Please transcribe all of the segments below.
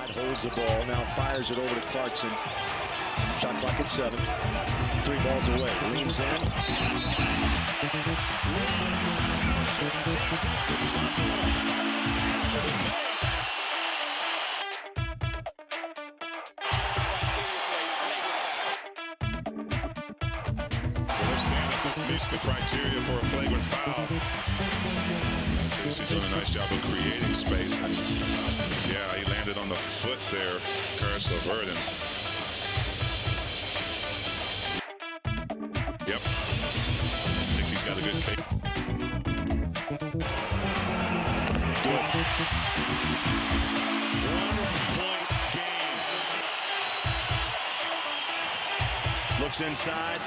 side, holds the ball, now fires it over to Clarkson. Shot clock at 7. 3 balls away. Leans in. This meets the criteria for a flagrant foul. He's doing a nice job of creating space. Yeah, he landed on the foot there, Clarkson. Yep. I think he's got a good case. Good. 1-point game. Looks inside.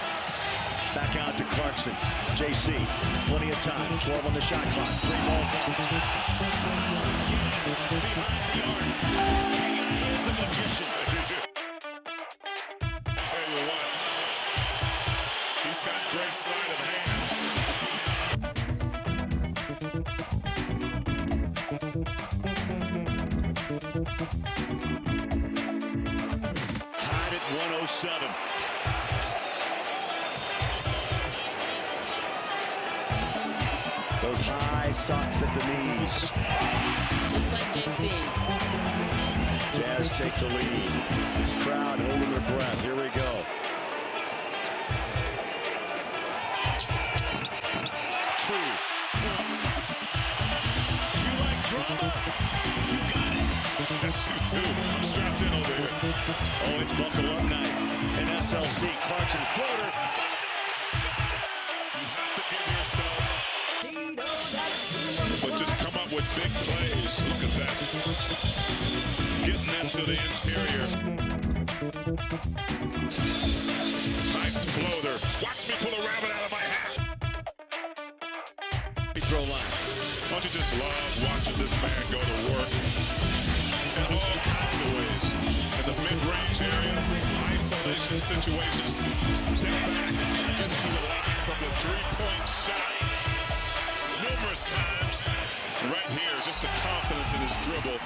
Back out to Clarkson. JC, plenty of time. 12 on the shot clock. 3 balls out. Behind the arc. He is a magician. Tell you what, he's got great sleight of hand. Tied at 107. Those high socks at the knees. Just like JC. Jazz take the lead. Crowd holding their breath. Here we go. 2. You like drama? You got it. Yes, you do. I'm strapped in over here. Oh, it's buckle up night. And SLC, Clarkson floater. You have to give yourself. But just come up with big plays. Look at that. Getting into the interior. Nice floater. Watch me pull a rabbit out of my hat. Throw line. Don't you just love watching this man go to work in all kinds of ways? In the mid-range area, isolation situations, step back into the line from the three-point shot. Numerous times. Right here, just the confidence in his dribble.